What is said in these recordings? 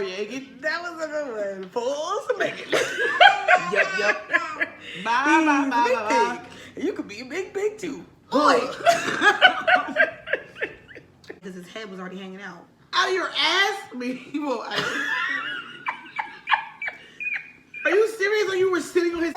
Yeagan. That was a good one. Pulls Megan. Yep. Bye. You could be big too. Boy. Because his head was already hanging out. Out of your ass? Are you serious? Or you were sitting on his...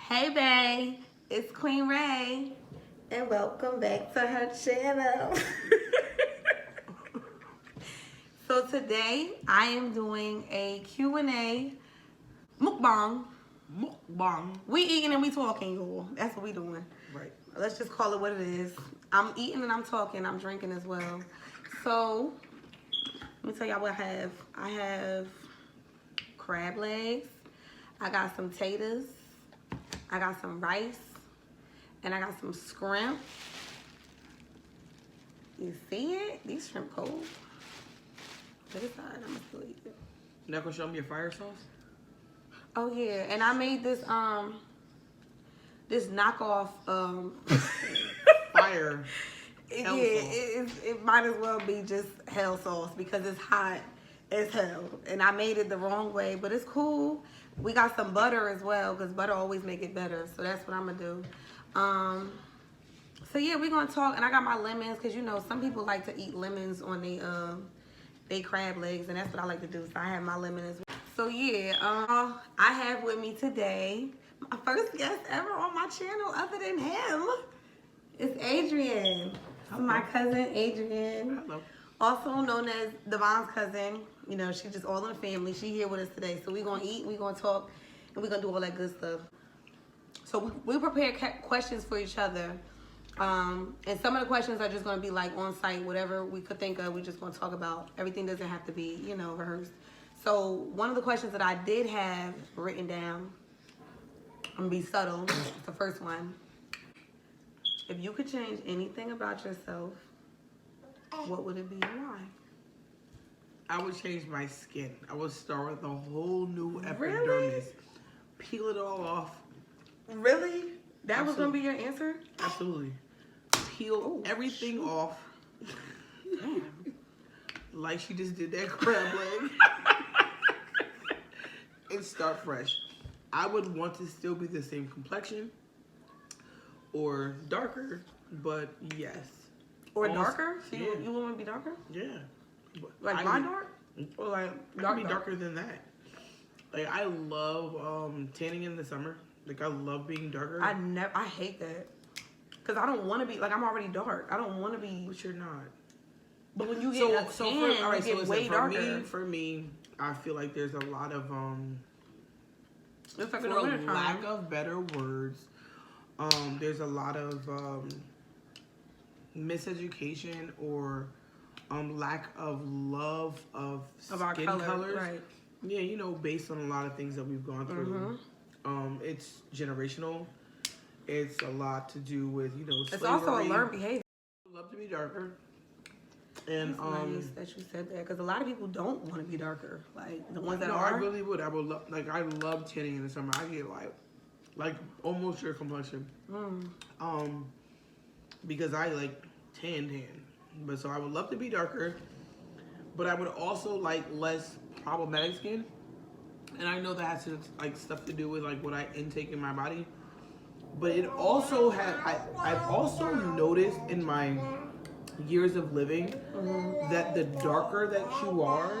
Hey bae, it's Queen Raeee, and welcome back to her channel. So today I am doing a Q&A mukbang. Mukbang. We eating and we talking, y'all. That's what we doing. Right. Let's just call it what it is. I'm eating and I'm talking. I'm drinking as well. So let me tell y'all what I have. I have crab legs. I got some taters. I got some rice, and I got some shrimp. You see it? These shrimp cold. But it's alright, I'm gonna still eat it. You not gonna show me your fire sauce? Oh yeah, and I made this this knockoff Fire. Yeah, it might as well be just hell sauce because it's hot as hell, and I made it the wrong way, but it's cool. We got some butter as well because butter always make it better, so that's what I'm gonna do. So yeah, we're gonna talk, and I got my lemons because you know some people like to eat lemons on they crab legs, and that's what I like to do. So I have my lemon as well. So yeah, I have with me today my first guest ever on my channel other than him. It's Adriann. My cousin Adriann. Hello. Also known as Devon's cousin. You know, she's just all in the family. She here with us today. So we're going to eat, we're going to talk, and we're going to do all that good stuff. So we prepared questions for each other. And some of the questions are just going to be like on site, whatever we could think of, we're just going to talk about. Everything doesn't have to be, you know, rehearsed. So one of the questions that I did have written down, I'm going to be subtle. It's the first one. If you could change anything about yourself, what would it be and why? I would change my skin. I would start with a whole new epidermis. Really? Peel it all off. Really? That was going to be your answer? Absolutely. Peel everything off. Damn. Like she just did that crab leg. And start fresh. I would want to still be the same complexion. Or darker, but yes. Or darker? So you want to be darker? Yeah. Like my dark? Or like I could be darker than that. Like I love tanning in the summer. Like I love being darker. I hate that. Cause I don't want to be like I'm already dark. I don't want to be. But you're not. But when you get you get way darker. For me, I feel like there's a lot of it's like for lack of better words, there's a lot of miseducation or lack of love of skin colors. Right. Yeah, you know, based on a lot of things that we've gone through. It's generational. It's a lot to do with, you know, slavery. It's also a learned behavior. I love to be darker. And it's nice that you said that because a lot of people don't want to be darker. Like the ones that no, are. I really would. I would love. Like I love tanning in the summer. I get like almost your complexion. Because I like tan. But so I would love to be darker. But I would also like less problematic skin. And I know that has like stuff to do with like what I intake in my body. But it also had I've also noticed in my years of living that the darker that you are,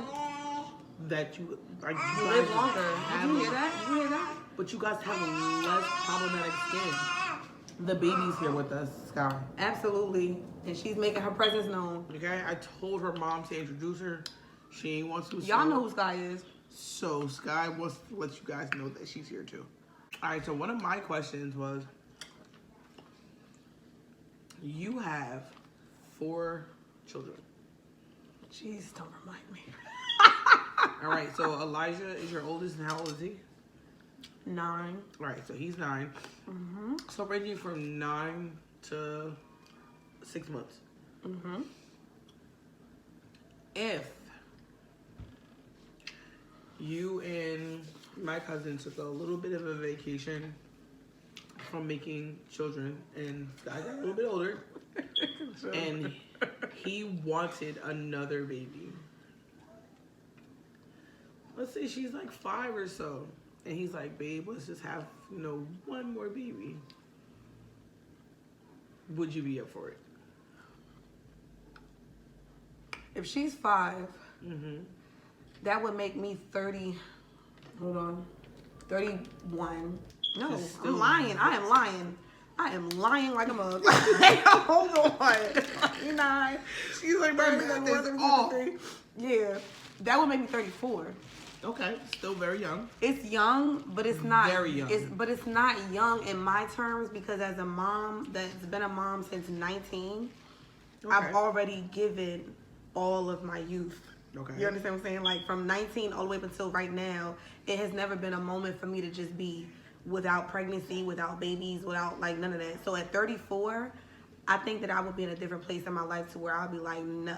that you like you live longer. Did you hear that? Did you hear that? But you guys have a less problematic skin. The baby's here with us, Sky. Absolutely. And she's making her presence known. Okay, I told her mom to introduce her. She ain't wants to. Y'all know who Sky is. So Sky wants to let you guys know that she's here too. All right, so one of my questions was, you have 4 children. Jeez, don't remind me. All right, so Elijah is your oldest, and how old is he? 9. All right, so he's 9. Mm-hmm. So ranging from 9 to 6 months. Mm-hmm. If you and my cousin took a little bit of a vacation from making children, and I got a little bit older, and he wanted another baby. Let's say she's like 5 or so, and he's like, babe, let's just have, one more baby. Would you be up for it? If she's 5, Mm-hmm. that would make me 30. Hold on. 31. No, It's still- I'm lying. I am lying. I am lying like a mug. Hold on. 29. She's like, my math is off. Yeah. That would make me 34. Okay, still very young. It's young, but it's not Very young. It's not young in my terms, because as a mom that's been a mom since 19, I've Okay. already given all of my youth. Okay. You understand what I'm saying? Like from 19 all the way up until right now, it has never been a moment for me to just be without pregnancy, without babies, without like none of that. So at 34, I think that I would be in a different place in my life to where I'll be like, no.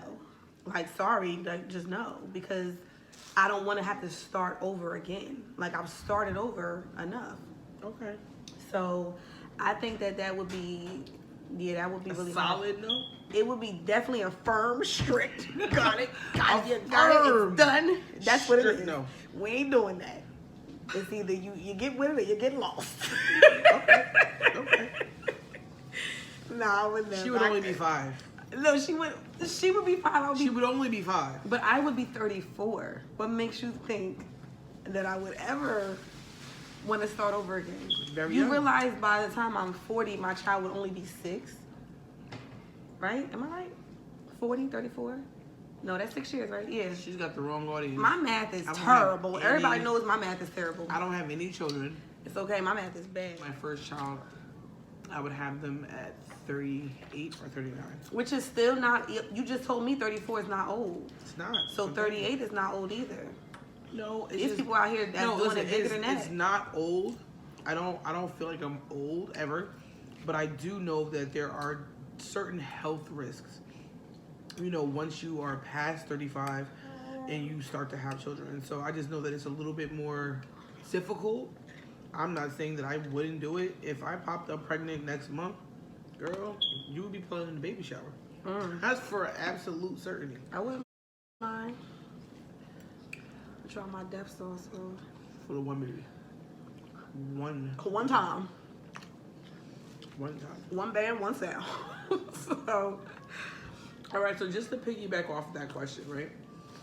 Like, sorry, like just no. Because I don't want to have to start over again. Like, I've started over enough. Okay. So I think that would be, that would be A really solid no? It would be definitely a firm, strict. Got it. Got it. A Got it. firm, It's done. That's what it strict is. no. We ain't doing that. It's either you get with it or you get lost. Okay. Nah, I would never. She would only be 5. No, she would be 5. I would be, She would only be 5. but I would be 34. What makes you think that I would ever want to start over again? Very You young. realize by the time I'm 40, my child would only be 6. Right? Am I right? 40, 34? No, that's 6 years, right? Yeah. She's got the wrong audience. My math is I don't terrible. have Everybody any- knows my math is terrible. I don't have any children. It's okay. My math is bad. My first child, I would have them at 38 or 39. Which is still not. You just told me 34 is not old. It's not. So 38 is not old either. No, it's There's just, people out here that's doing listen, it bigger than that. It's not old. I don't feel like I'm old ever, but I do know that there are certain health risks. Once you are past 35 and you start to have children. And so I just know that it's a little bit more difficult. I'm not saying that I wouldn't do it. If I popped up pregnant next month, girl, you would be pulling in the baby shower. That's for absolute certainty. I wouldn't mind. Try my death sauce For the one baby. One time. One time. One band, one sound. So All right, so just to piggyback off that question, right?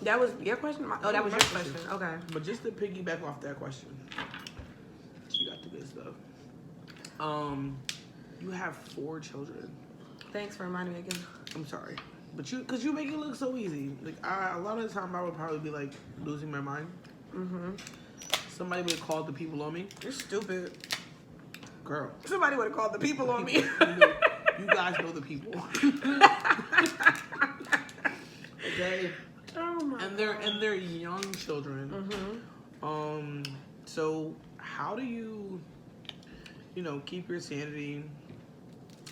that was your question. Oh, that was your question. Okay. But just to piggyback off that question, she got the good stuff. You have 4 children. Thanks for reminding me again. I'm sorry, but because you make it look so easy. Like a lot of the time, I would probably be like losing my mind. Mm-hmm. Somebody would have called the people on me. You're stupid. Girl, Somebody would have called the people on me. you guys know the people. Okay. Oh my. And they're young children. Mm-hmm. So how do you keep your sanity?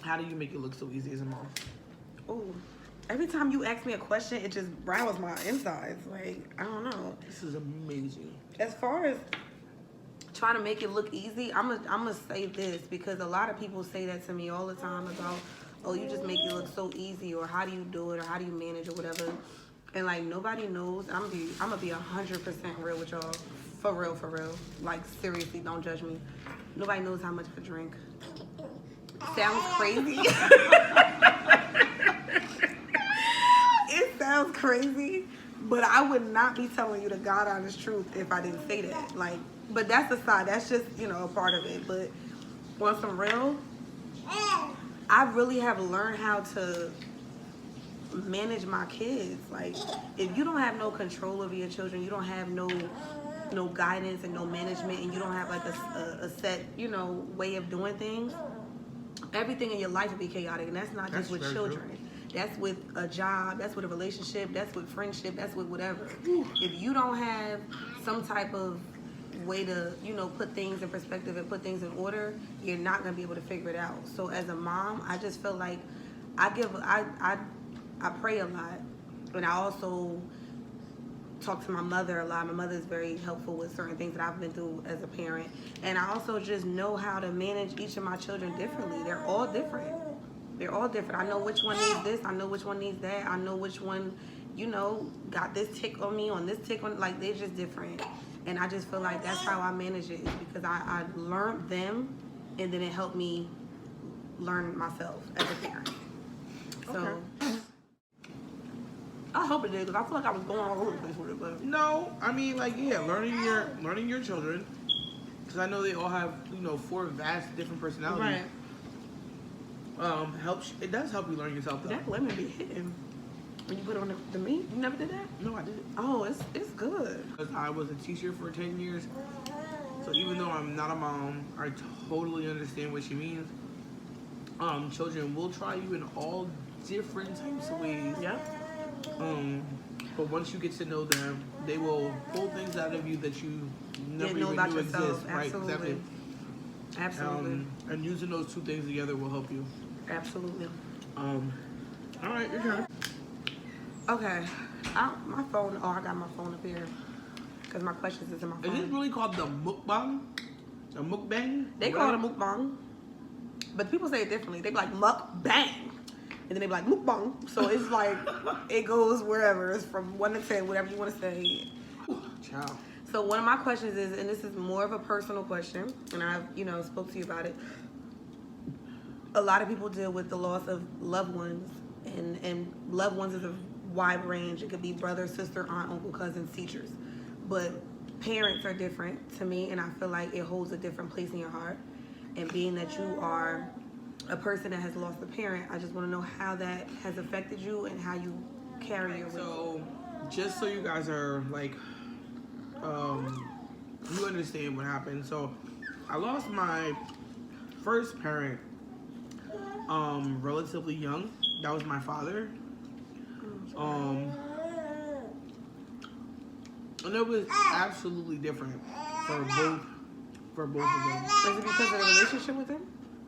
How do you make it look so easy as a mom? Ooh. Every time you ask me a question, it just rattles my insides. Like, I don't know. This is amazing. As far as trying to make it look easy, I'm gonna say this because a lot of people say that to me all the time about, oh, you just make it look so easy, or how do you do it, or how do you manage, or whatever. And like nobody knows. I'm gonna be 100% real with y'all, for real. Like seriously, don't judge me. Nobody knows how much I drink. Sounds crazy. It sounds crazy, but I would not be telling you the God honest truth if I didn't say that. Like, but that's aside. That's just a part of it. But on some real, I really have learned how to manage my kids. Like, if you don't have no control over your children, you don't have no guidance and no management, and you don't have like a set way of doing things, everything in your life will be chaotic. And that's not just with very children. true. That's with a job. That's with a relationship. That's with friendship. That's with whatever. If you don't have some type of way to, you know, put things in perspective and put things in order, you're not gonna be able to figure it out. So as a mom, I just feel like I pray a lot, and I also talk to my mother a lot. My mother is very helpful with certain things that I've been through as a parent, and I also just know how to manage each of my children differently. They're all different. They're all different. I know which one needs this. I know which one needs that. I know which one, you know, got this tick on me, on this tick on, like, they're just different. And I just feel like that's how I manage it, is because I learned them, and then it helped me learn myself as a parent. So I hope it did, because I feel like I was going all over the place with it. But No, I mean, like, yeah, learning your children, because I know they all have, you know, 4 vast different personalities. right, Helps. It does help you learn yourself, though. that lemon be hitting when you put it on the meat. You never did that? No, I didn't. Oh, it's good. Because I was a teacher for 10 years, so even though I'm not a mom, I totally understand what she means. Children will try you in all different types of ways. Yeah. But once you get to know them, they will pull things out of you that you never know even about knew yourself. exist. Right? Absolutely. Exactly. Absolutely. And using those 2 things together will help you. Absolutely. All right, your turn. Okay. My phone. Oh, I got my phone up here because my questions is in my phone. Is this really called the mukbang? The mukbang? They call it a mukbang, but people say it differently. They be like mukbang, and then they be like mukbang. So it's like it goes wherever. It's from 1 to 10, whatever you want to say. Ciao. So one of my questions is, and this is more of a personal question, and I've, you know, spoke to you about it. A lot of people deal with the loss of loved ones, and loved ones is a wide range. It could be brother, sister, aunt, uncle, cousins, teachers. But parents are different to me, and I feel like it holds a different place in your heart. And being that you are a person that has lost a parent, I just want to know how that has affected you and how you carry your weight. So, just so you guys are like, you understand what happened. So, I lost my first parent relatively young. That was my father. And it was absolutely different for both of them. Is it because of the relationship with him?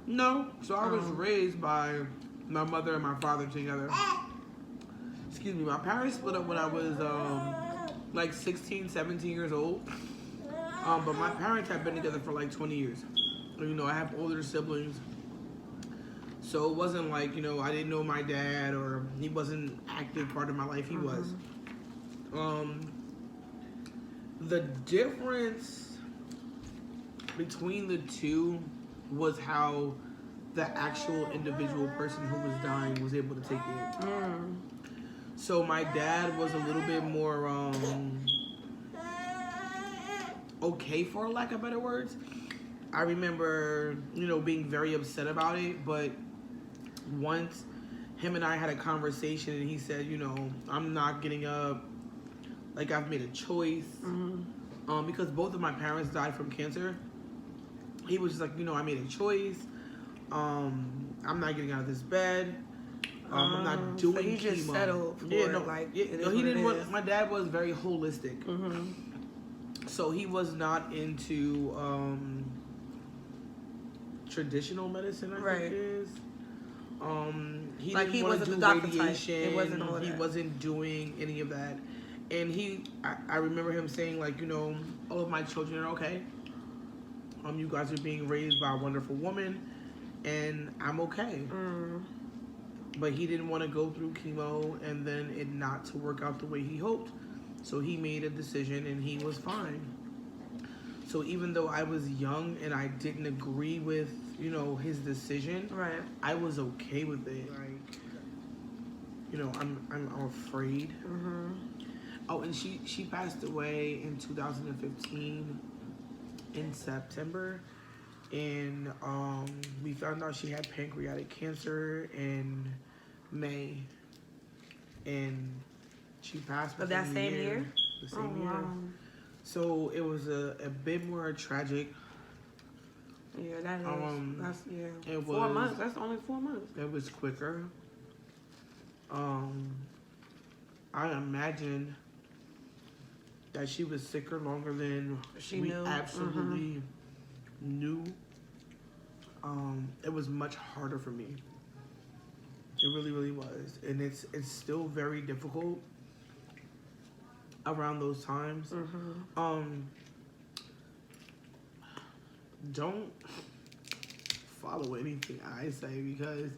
No. So I was raised by my mother and my father together. Excuse me. My parents split up when I was like 16, 17 years old. But my parents had been together for like 20 years. You know, I have older siblings. So it wasn't like, you know, I didn't know my dad or he wasn't an active part of my life. He was. The difference between the two was how the actual individual person who was dying was able to take it. So my dad was a little bit more okay, for lack of better words. I remember, you know, being very upset about it, but once him and I had a conversation and he said, you know, I'm not getting up, like I've made a choice. Because both of my parents died from cancer. He was just like, you know, I made a choice. I'm not getting out of this bed. I'm not doing so he chemo. just settled for he didn't want, my dad was very holistic. So he was not into traditional medicine, I think it is. He like didn't want to do radiation. It wasn't all that. He wasn't doing any of that. And I remember him saying, like, you know, all of my children are okay. You guys are being raised by a wonderful woman, and I'm okay. But he didn't want to go through chemo and then it not to work out the way he hoped. So he made a decision and he was fine. So even though I was young and I didn't agree with, you know, his decision, I was okay with it. Like, you know, I'm afraid. Oh, and she passed away in 2015 in September, and we found out she had pancreatic cancer in May, and she passed But that same year? The same year. Wow. So it was a bit more tragic. Yeah, that is. That's 4 months. That's only 4 months. It was quicker. I imagine that she was sicker longer than She we knew. absolutely knew. It was much harder for me. It really, really was, and it's still very difficult around those times. Don't follow anything I say because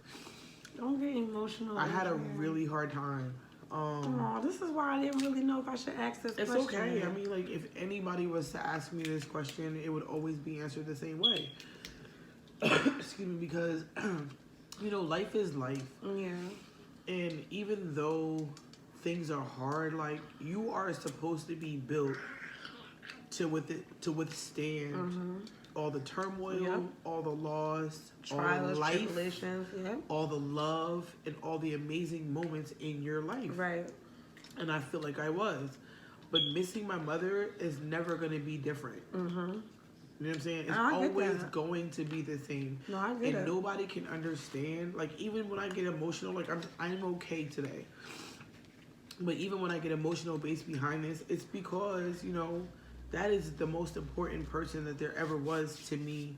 Don't get emotional. I had a really hard time. Oh, this is why I didn't really know if I should ask this It's question. okay. I mean, like, if anybody was to ask me this question, it would always be answered the same way. Excuse me, because, you know, life is life. Yeah. And even though things are hard, like, you are supposed to be built to withstand all the turmoil, all the loss, Trials, all the life, tribulations, all the love, and all the amazing moments in your life. Right. And I feel like I was. But missing my mother is never going to be different. You know what I'm saying? It's always going to be the same. No, I get it. And nobody can understand. Like, even when I get emotional, like, I'm okay today. But even when I get emotional based behind this, it's because, you know, that is the most important person that there ever was to me,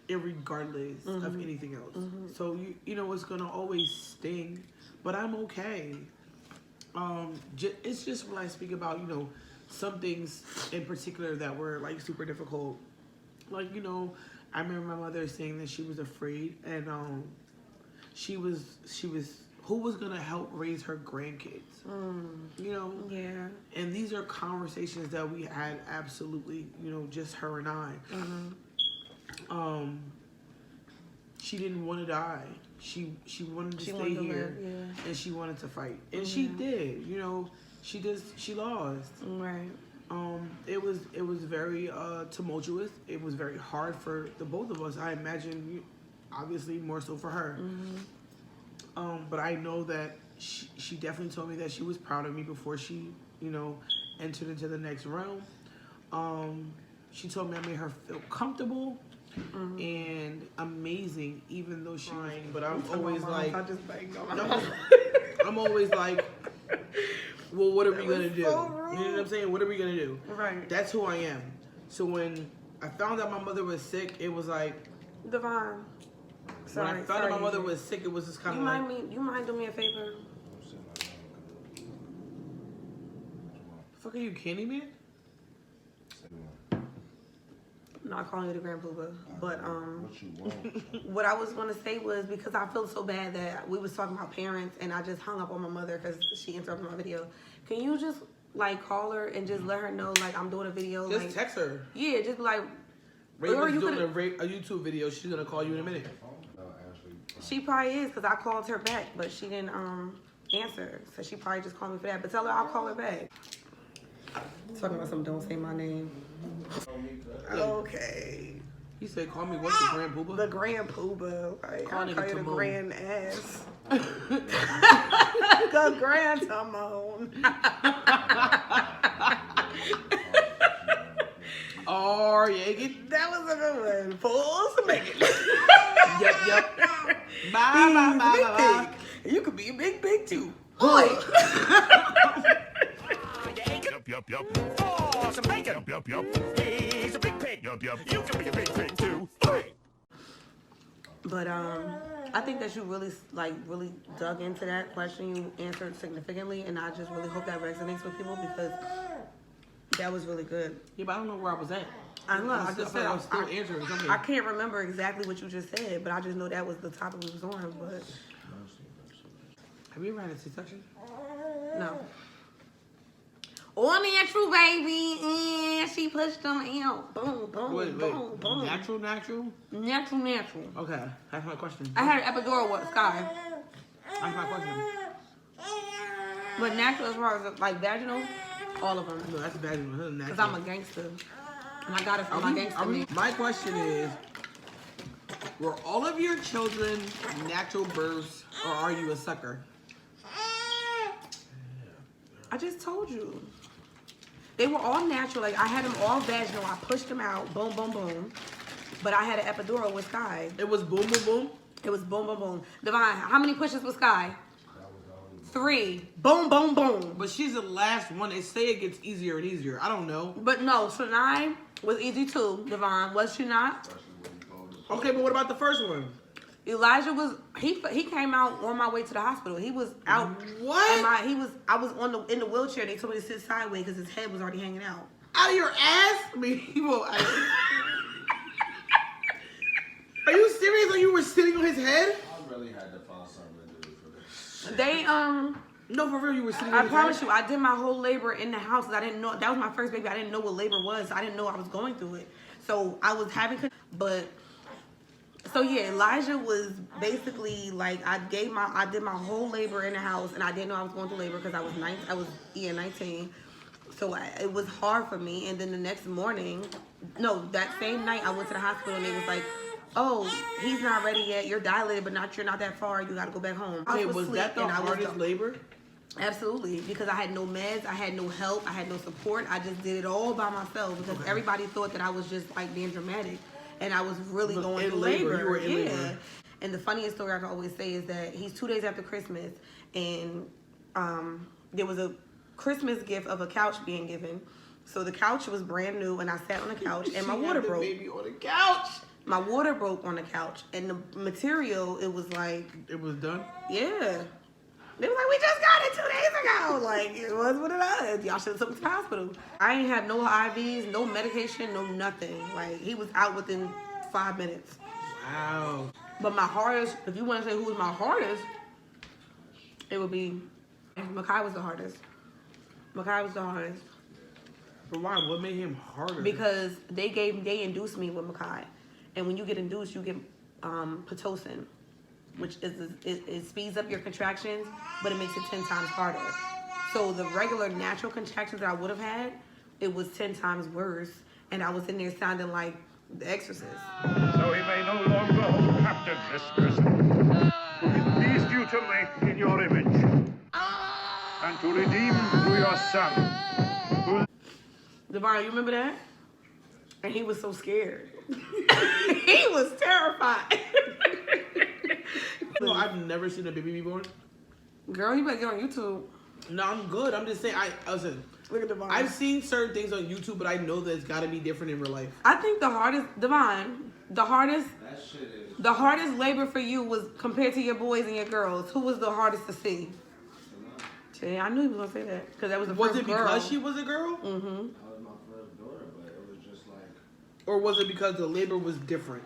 irregardless of anything else. So, you know, it's going to always sting, but I'm okay. It's just when I speak about, you know, some things in particular that were, like, super difficult. Like, you know, I remember my mother saying that she was afraid, and she was who was gonna help raise her grandkids? You know? Yeah. And these are conversations that we had absolutely, you know, just her and I. She didn't want to die. She wanted to stay here, and she wanted to fight, and she did. You know, she lost. Right. It was very tumultuous. It was very hard for the both of us. I imagine, obviously, more so for her. But I know that she definitely told me that she was proud of me before she, you know, entered into the next realm. She told me I made her feel comfortable and amazing, even though she was. But I'm always like, I'm always like, well, what are we gonna do? So You know what I'm saying? What are we gonna do? Right. That's who I am. So when I found out my mother was sick, it was like, Devon. when I found out my mother was sick, it was just kind of like. You mind doing me a favor? The fuck are you, Candyman? I'm not calling you the Grand Pooba, but What you want? what I was gonna say was because I feel so bad that we was talking about parents and I just hung up on my mother because she interrupted my video. Can you just like call her and just let her know like I'm doing a video? Just like, text her. Yeah, just like. Raven's doing a YouTube video. She's gonna call you in a minute. She probably is because I called her back, but she didn't answer. So she probably just called me for that. But tell her I'll call her back. Talking about something, don't say my name. Okay. He said, call me what, the Grand Pooba? The Grand Pooba. Right? Call I'll nigga call you the Timon. Grand Ass. The Grand Timon. Oh, yeah, get That was a good one. Pulls to make it. Yep. Bye. You could be a big pig too. Boy. Yup. Oh, some bacon. Yup. He's a big pig. Yup. You can be a big pig too. But I think that you really dug into that question. You answered significantly, and I just really hope that resonates with people because that was really good. Yeah, but I don't know where I was at. I know. I just said I was still answering something. I can't remember exactly what you just said, but I just know that was the topic we was on. But Have you ever had a C-section? no. On natural, baby, and she pushed them out. Boom. Wait. Natural? Natural. Okay, that's my question. I had an epidural with Sky, That's my question. but natural as far as like vaginal, all of them. No, that's vaginal. That's natural. Cause I'm a gangster, and I got it from my gangster man. My question is, were all of your children natural births, or are you a sucker? I just told you. They were all natural. Like I had them all vaginal. I pushed them out. Boom. But I had an epidural with Sky. It was boom. It was boom. Divine, how many pushes with Sky? 3. Boom, boom, boom. But she's the last one. They say it gets easier and easier. I don't know. But no, Sanai was easy too, Devon. Was she not? Okay, but what about the first one? Elijah was he came out on my way to the hospital. He was out. What? And I was in the wheelchair. They told me to sit sideways because his head was already hanging out. Out of your ass? I mean, Are you serious? Like you were sitting on his head? I really had to find something to do for this. They No, for real, you were sitting on I his promise head? you, I did my whole labor in the house. I didn't know that was my first baby. I didn't know what labor was. I didn't know I was going through it. So I was having, but so yeah, Elijah was basically like I did my whole labor in the house, and I didn't know I was going through labor because I was 19. So it was hard for me. And then the next morning, no, that same night I went to the hospital and they was like, "Oh, he's not ready yet. You're dilated, but you're not that far. You got to go back home." Okay, was that the hardest labor? Absolutely, because I had no meds, I had no help, I had no support. I just did it all by myself because everybody thought that I was just like being dramatic, and I was really going through labor. You were in labor. And the funniest story I can always say is that he's 2 days after Christmas, and there was a Christmas gift of a couch being given. So the couch was brand new, and I sat on the couch, and my water broke. Baby on the couch. My water broke on the couch, and the material, it was like, It was done. yeah. They were like, "We just got it 2 days ago." Like, it was what it was. Y'all should have took him to the hospital. I ain't have no IVs, no medication, no nothing. Like, he was out within 5 minutes. Wow. But my hardest, if you want to say who was my hardest, it would be, Makai was the hardest. Makai was the hardest. But why? What made him harder? Because they induced me with Makai. And when you get induced, you get Pitocin, which it speeds up your contractions, but it makes it 10 times harder. So the regular natural contractions that I would have had, it was 10 times worse, and I was in there sounding like The Exorcist. So he may no longer hold captive this person, whom it pleased you to make in your image, and to redeem through your son, who... Devon, you remember that? And he was so scared. He was terrified. No, I've never seen a baby be born. Girl, you better get on YouTube. No, I'm good. I'm just saying. Listen. Look at Devon. I've seen certain things on YouTube, but I know that it's got to be different in real life. I think the hardest, Devon, the hardest labor for you was compared to your boys and your girls. Who was the hardest to see? I knew he was gonna say that because that was the Was first it girl. because she was a girl? Mm-hmm. That was my first daughter, but it was just like, Or was it because the labor was different?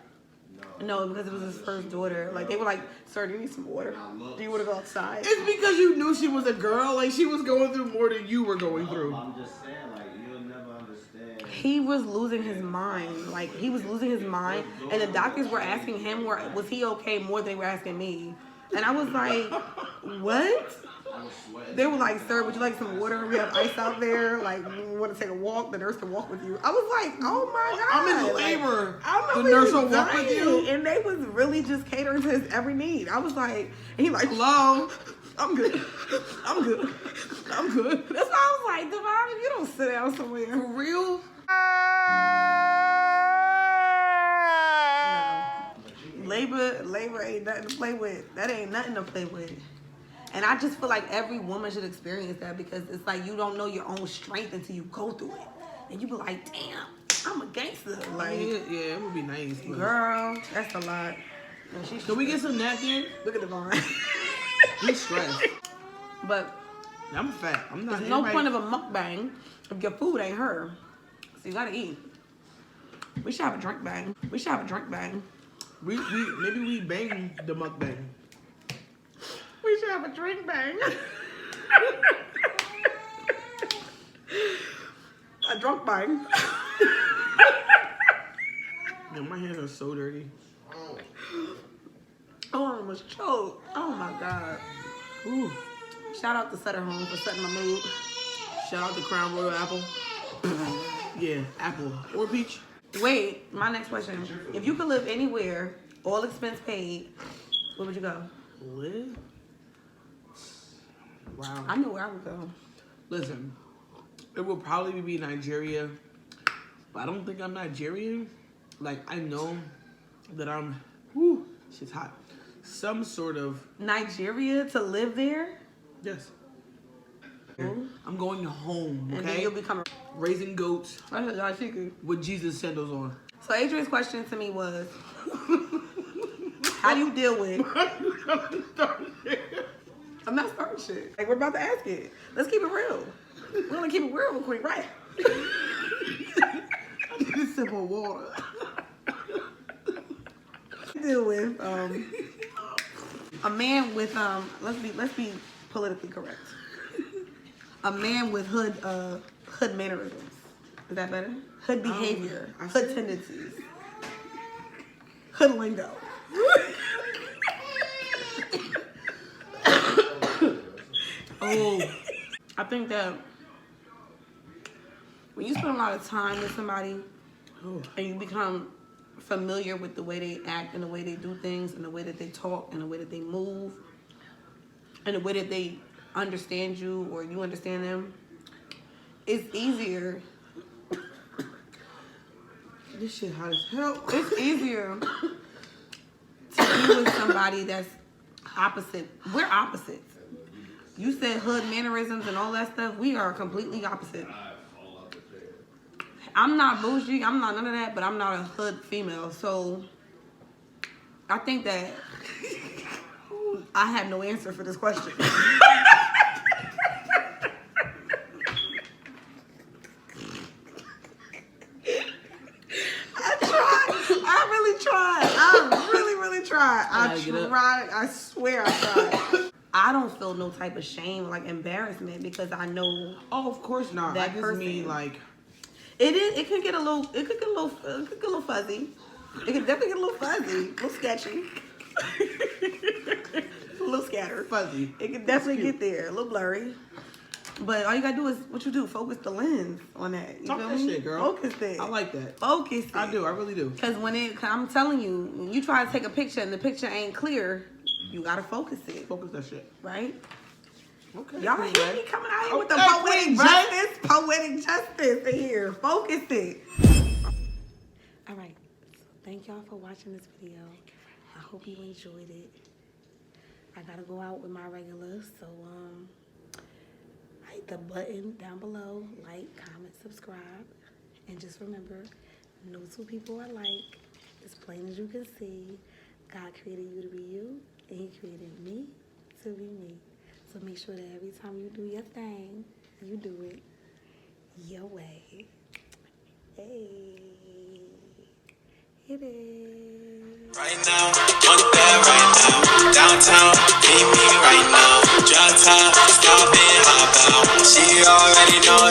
No, because it was his first daughter. Like, they were like, "Sir, do you need some water? Do you want to go outside?" It's because you knew she was a girl. Like, she was going through more than you were going through. I'm just saying, like, you'll never understand. He was losing his mind. Like, he was losing his mind. And the doctors were asking him, was he okay, more than they were asking me. And I was like, what? They were like, "Sir, would you like some water? We have ice out there. Like, you want to take a walk? The nurse can walk with you." I was like, "Oh my God. I'm in labor. I'm The nurse will walk with you?" And they was really just catering to his every need. I was like, and he like, Hello? "I'm good. I'm good. I'm good." That's why I was like, Devon, if you don't sit down somewhere. For real? No. Labor ain't nothing to play with. That ain't nothing to play with. And I just feel like every woman should experience that because it's like you don't know your own strength until you go through it. And you be like, "Damn, I'm a gangster." Like, Yeah, it would be nice. But... girl, that's a lot. And Can we get some napkin? Look at Devon. He's stressed. But I'm fat. I'm not. there's no point of a mukbang if your food ain't her. So you gotta eat. We should have a drink bang. We should have a drink bang. Maybe we bang the mukbang. We should have a drink bang. A drunk bang. Man, my hands are so dirty. Oh, I almost choked. Oh my God. Ooh. Shout out to Sutter Home for setting my mood. Shout out to Crown Royal Apple. Yeah, apple or peach. Wait, my next question. If you could live anywhere, all expense paid, where would you go? Live? Wow. I know where I would go. Listen, it will probably be Nigeria, but I don't think I'm Nigerian. Like, I know that I'm, shit's hot. Some sort of... Nigeria to live there? Yes. I'm going home, And then okay? you'll become Raising goats a Chic. with Jesus sandals on. So Adrian's question to me was, how do you deal with... I'm not starting shit. Like, we're about to ask it. Let's keep it real. We're gonna keep it real real quick, right? I need a sip of water. Deal with a man with let's be politically correct. A man with hood mannerisms. Is that better? Hood behavior, hood tendencies, hood lingo. Oh, I think that when you spend a lot of time with somebody and you become familiar with the way they act and the way they do things and the way that they talk and the way that they move and the way that they understand you or you understand them, it's easier. This shit hot as hell. It's easier to be with somebody that's opposite. We're opposites. You said hood mannerisms and all that stuff. We are completely opposite. I'm not bougie. I'm not none of that, but I'm not a hood female. So I think that I have no answer for this question. I really tried. I really tried. I swear I tried. I don't feel no type of shame, like embarrassment, because I know. Oh, of course not. That I just person. mean like It can get a little. It could get a little fuzzy. It can definitely get a little fuzzy, a little sketchy, a little scattered. fuzzy. It can definitely get there, a little blurry. But all you gotta do is what you do. Focus the lens on that. You Talk feel that me? shit, girl. Focus it. I like that. Focus it. I do. I really do. Cause I'm telling you, when you try to take a picture and the picture ain't clear, you gotta focus it, Focus that shit. right? Okay. Y'all cool, hear man. me coming out here with the Okay, poetic Queen justice, poetic justice in here. Focus it. All right. So thank y'all for watching this video. I hope you enjoyed it. I gotta go out with my regulars, so hit the button down below, like, comment, subscribe, and just remember, no two people are alike. As plain as you can see, God created you to be you, and He created me to be me. So make sure that every time you do your thing, you do it your way. Hey, it is. Right now, want that right now. Downtown, meet me right now. Drop top, stop it, hop out. She already know